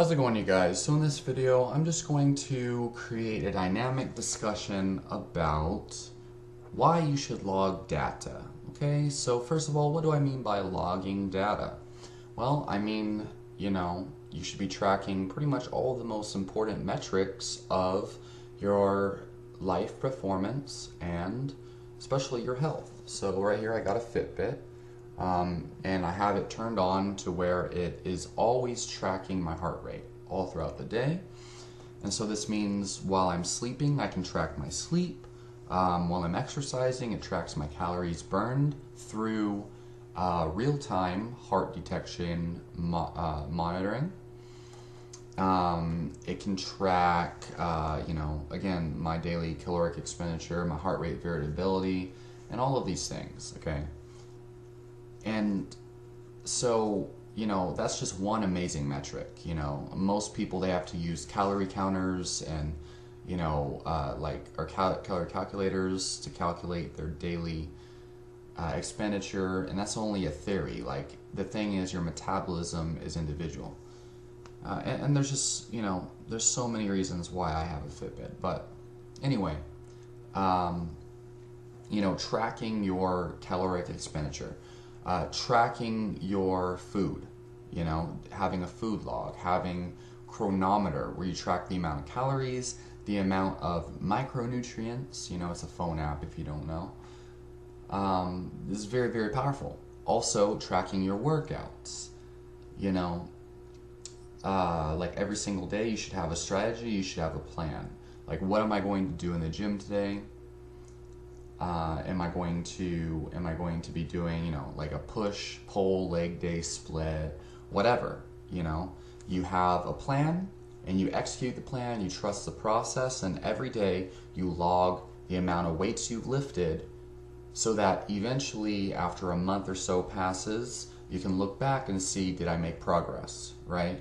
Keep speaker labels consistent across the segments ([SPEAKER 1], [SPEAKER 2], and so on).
[SPEAKER 1] How's it going, you guys? So in this video, I'm just going to create a dynamic discussion about why you should log data. Okay, so first of all, what do I mean by logging data? Well, I mean, you should be tracking pretty much all the most important metrics of your life performance and especially your health. So right here I got a Fitbit. And I have it turned on to where it is always tracking my heart rate all throughout the day. And so this means while I'm sleeping, I can track my sleep. While I'm exercising, it tracks my calories burned through real-time heart detection monitoring. It can track, again, my daily caloric expenditure, my heart rate variability, and all of these things, okay? And so, that's just one amazing metric. Most people, they have to use calorie counters and, calorie calculators to calculate their daily expenditure. And that's only a theory. Like, the thing is, your metabolism is individual. And there's just, there's so many reasons why I have a Fitbit. But anyway, tracking your caloric expenditure. Tracking your food, having a food log, having chronometer where you track the amount of calories, the amount of micronutrients, it's a phone app if you don't know. This is very, very powerful. Also, tracking your workouts, like every single day you should have a strategy, you should have a plan. Like, what am I going to do in the gym today? Am I going to be doing, like a push, pull, leg day, split, whatever, You have a plan and you execute the plan, you trust the process, and every day you log the amount of weights you've lifted so that eventually after a month or so passes, you can look back and see, did I make progress, right?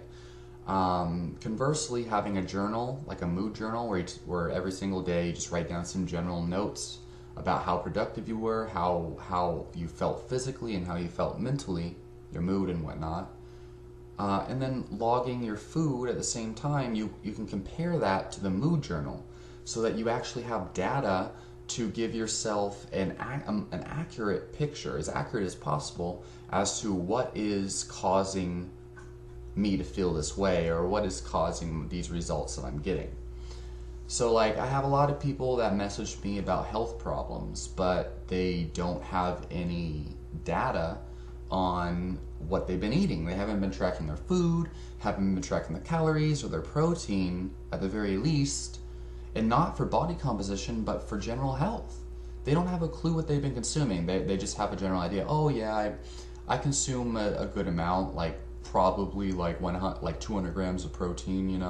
[SPEAKER 1] Conversely, having a journal, like a mood journal, where every single day you just write down some general notes about how productive you were, how you felt physically and how you felt mentally, your mood and whatnot. And then logging your food at the same time, you can compare that to the mood journal so that you actually have data to give yourself an accurate picture, as accurate as possible, as to what is causing me to feel this way or what is causing these results that I'm getting. So I have a lot of people that message me about health problems, but they don't have any data on what they've been eating. They haven't been tracking their food, haven't been tracking the calories or their protein at the very least, and not for body composition, but for general health. They don't have a clue what they've been consuming. They just have a general idea. Oh yeah, I consume a good amount, probably 200 grams of protein,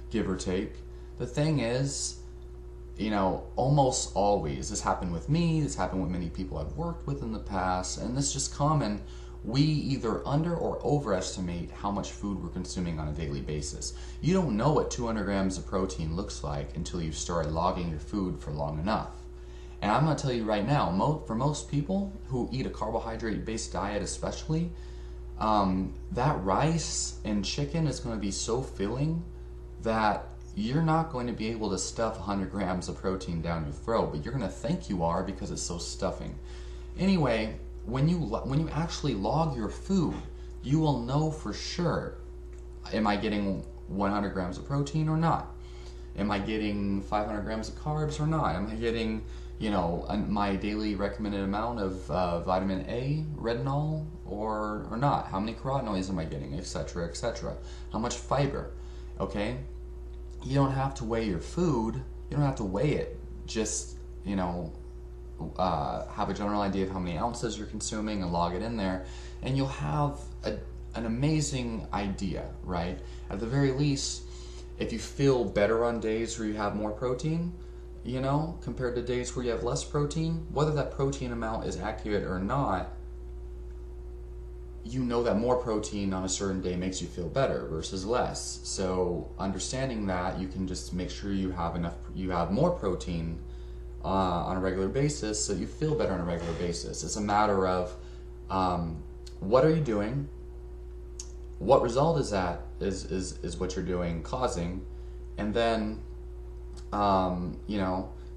[SPEAKER 1] give or take. The thing is, almost always, this happened with me, this happened with many people I've worked with in the past, and this is just common, we either under or overestimate how much food we're consuming on a daily basis. You don't know what 200 grams of protein looks like until you start logging your food for long enough. And I'm going to tell you right now, for most people who eat a carbohydrate-based diet especially, that rice and chicken is going to be so filling that you're not going to be able to stuff 100 grams of protein down your throat, but you're going to think you are because it's so stuffing. Anyway, when you actually log your food, you will know for sure, am I getting 100 grams of protein or not? Am I getting 500 grams of carbs or not? Am I getting, my daily recommended amount of vitamin A, retinol, or not? How many carotenoids am I getting, etc., etc.? How much fiber, okay? You don't have to weigh your food. You don't have to weigh it. Just, have a general idea of how many ounces you're consuming and log it in there. And you'll have an amazing idea, right? At the very least, if you feel better on days where you have more protein, compared to days where you have less protein, whether that protein amount is accurate or not, you know that more protein on a certain day makes you feel better versus less. So understanding that, you can just make sure you have more protein on a regular basis so you feel better on a regular basis. It's a matter of what are you doing, what result is that is what you're doing causing, and then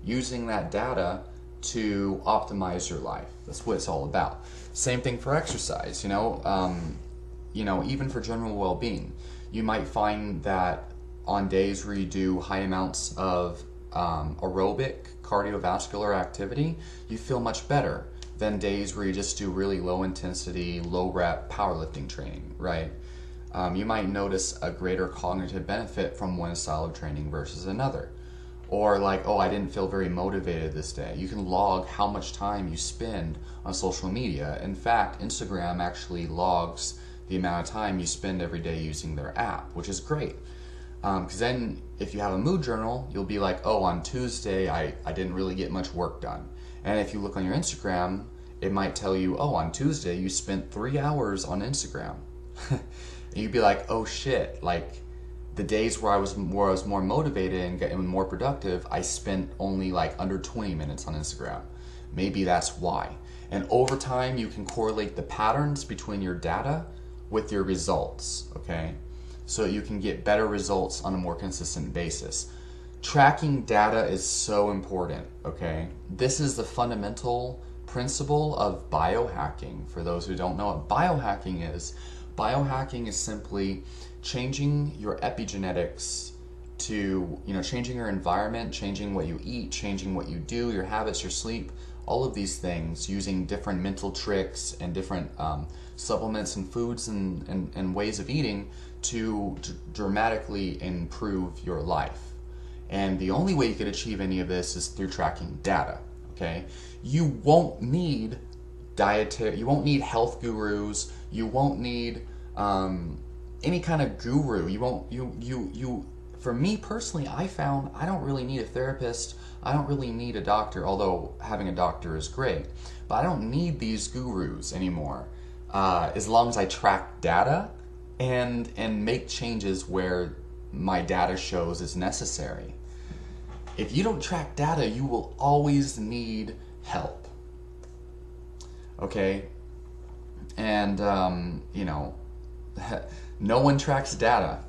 [SPEAKER 1] using that data to optimize your life. That's what it's all about. Same thing for exercise. Even for general well-being, you might find that on days where you do high amounts of aerobic cardiovascular activity, you feel much better than days where you just do really low intensity, low rep powerlifting training, right? You might notice a greater cognitive benefit from one style of training versus another. Or like, oh, I didn't feel very motivated this day. You can log how much time you spend on social media. In fact, Instagram actually logs the amount of time you spend every day using their app, which is great. Because then if you have a mood journal, you'll be like, oh, on Tuesday, I didn't really get much work done. And if you look on your Instagram, it might tell you, oh, on Tuesday, you spent 3 hours on Instagram. And you'd be like, oh shit, like the days where I was more motivated and getting more productive, I spent only like under 20 minutes on Instagram. Maybe that's why. And over time, you can correlate the patterns between your data with your results, okay? So you can get better results on a more consistent basis. Tracking data is so important, okay? This is the fundamental principle of biohacking. For those who don't know what biohacking is simply changing your epigenetics to, changing your environment, changing what you eat, changing what you do, your habits, your sleep, all of these things, using different mental tricks and different supplements and foods and ways of eating to dramatically improve your life. And the only way you could achieve any of this is through tracking data, okay? You won't need you won't need health gurus, you won't need any kind of guru. For me personally, I found I don't really need a therapist. I don't really need a doctor, although having a doctor is great. But I don't need these gurus anymore, as long as I track data and make changes where my data shows is necessary. If you don't track data, you will always need help. Okay? And, no one tracks data,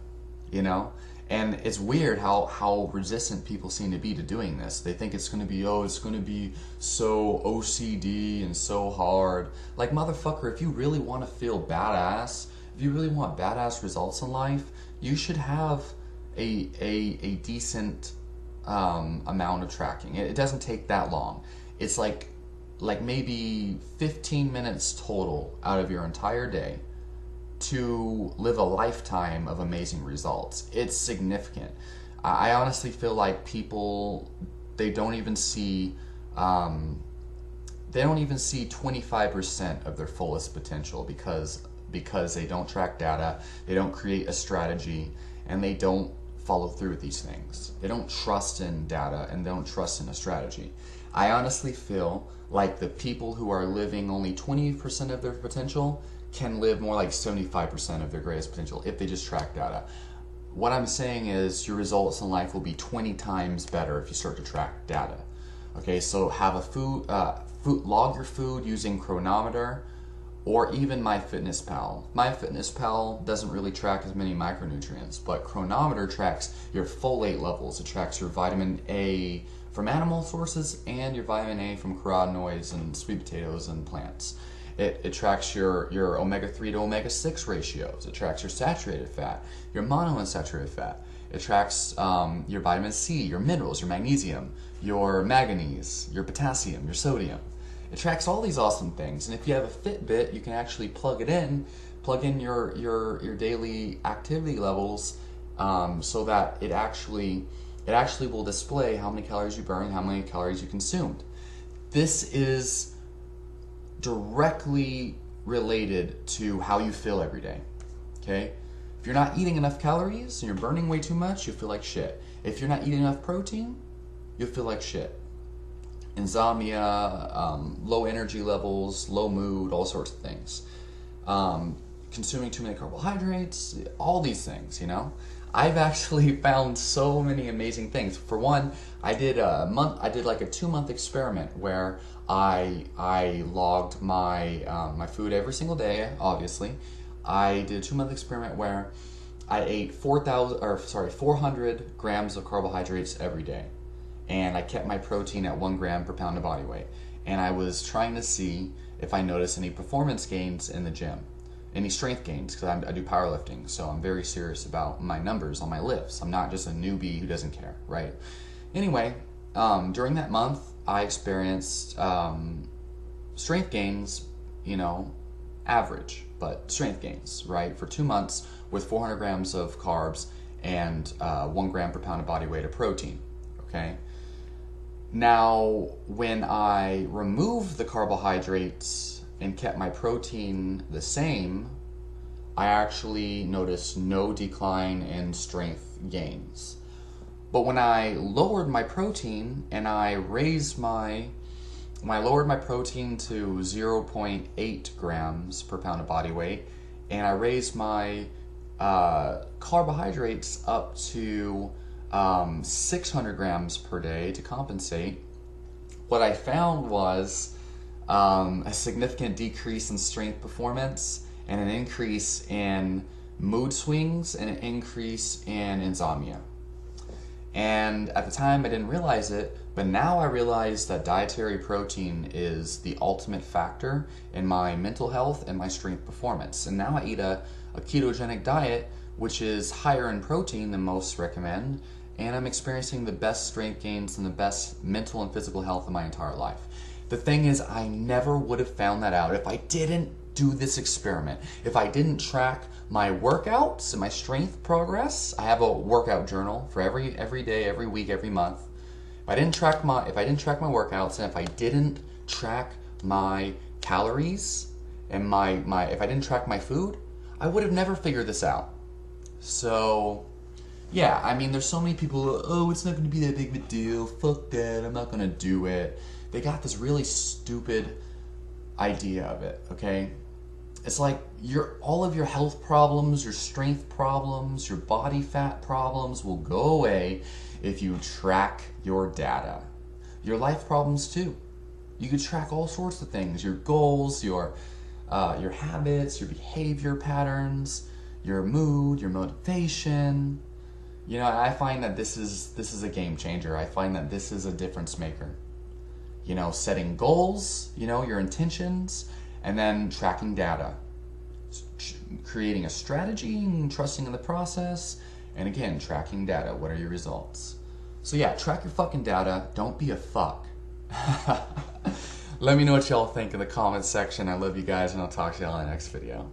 [SPEAKER 1] And it's weird how resistant people seem to be to doing this. They think it's going to be so OCD and so hard. Like, motherfucker, if you really want to feel badass, if you really want badass results in life, you should have a decent amount of tracking. It doesn't take that long. It's like maybe 15 minutes total out of your entire day to live a lifetime of amazing results. It's significant. I honestly feel like people, they don't even see 25% of their fullest potential because they don't track data, they don't create a strategy, and they don't follow through with these things. They don't trust in data and they don't trust in a strategy. I honestly feel like the people who are living only 20% of their potential can live more like 75% of their greatest potential if they just track data. What I'm saying is your results in life will be 20 times better if you start to track data. Okay, so have a log your food using Chronometer or even MyFitnessPal. MyFitnessPal doesn't really track as many micronutrients, but Chronometer tracks your folate levels. It tracks your vitamin A from animal sources and your vitamin A from carotenoids and sweet potatoes and plants. It tracks your omega-3 to omega-6 ratios. It tracks your saturated fat, your monounsaturated fat. It tracks your vitamin C, your minerals, your magnesium, your manganese, your potassium, your sodium. It tracks all these awesome things. And if you have a Fitbit, you can actually plug in your daily activity levels so that it actually will display how many calories you burn, how many calories you consumed. This is directly related to how you feel every day, okay? If you're not eating enough calories and you're burning way too much, you'll feel like shit. If you're not eating enough protein, you'll feel like shit. Insomnia, low energy levels, low mood, all sorts of things. Consuming too many carbohydrates, all these things, I've actually found so many amazing things. For one, I did like a 2-month experiment where I logged my food every single day. Obviously, I did a 2-month experiment where I ate 400 grams of carbohydrates every day, and I kept my protein at 1 gram per pound of body weight. And I was trying to see if I noticed any performance gains in the gym, any strength gains, because I do powerlifting, so I'm very serious about my numbers on my lifts. I'm not just a newbie who doesn't care, right? Anyway, during that month, I experienced strength gains, average, but strength gains, right? For 2 months with 400 grams of carbs and 1 gram per pound of body weight of protein, okay? Now, when I removed the carbohydrates and kept my protein the same, I actually noticed no decline in strength gains. But when I lowered my protein and I lowered my protein to 0.8 grams per pound of body weight, and I raised my carbohydrates up to 600 grams per day to compensate, what I found was a significant decrease in strength performance and an increase in mood swings and an increase in insomnia. And at the time I didn't realize it, but now I realize that dietary protein is the ultimate factor in my mental health and my strength performance. And now I eat a ketogenic diet, which is higher in protein than most recommend, and I'm experiencing the best strength gains and the best mental and physical health of my entire life. The thing is, I never would have found that out if I didn't do this experiment. If I didn't track my workouts and my strength progress. I have a workout journal for every day, every week, every month. If I didn't track my workouts, and if I didn't track my calories and if I didn't track my food, I would have never figured this out. So yeah, I mean, there's so many people, oh, it's not going to be that big of a deal, fuck that, I'm not going to do it. They got this really stupid idea of it, okay? It's like all of your health problems, your strength problems, your body fat problems will go away if you track your data. Your life problems too. You could track all sorts of things, your goals, your habits, your behavior patterns, your mood, your motivation. I find that this is a game changer. I find that this is a difference maker. Setting goals, your intentions, and then tracking data. Creating a strategy and trusting in the process, and again, tracking data. What are your results? So yeah, track your fucking data. Don't be a fuck. Let me know what y'all think in the comments section. I love you guys, and I'll talk to y'all in the next video.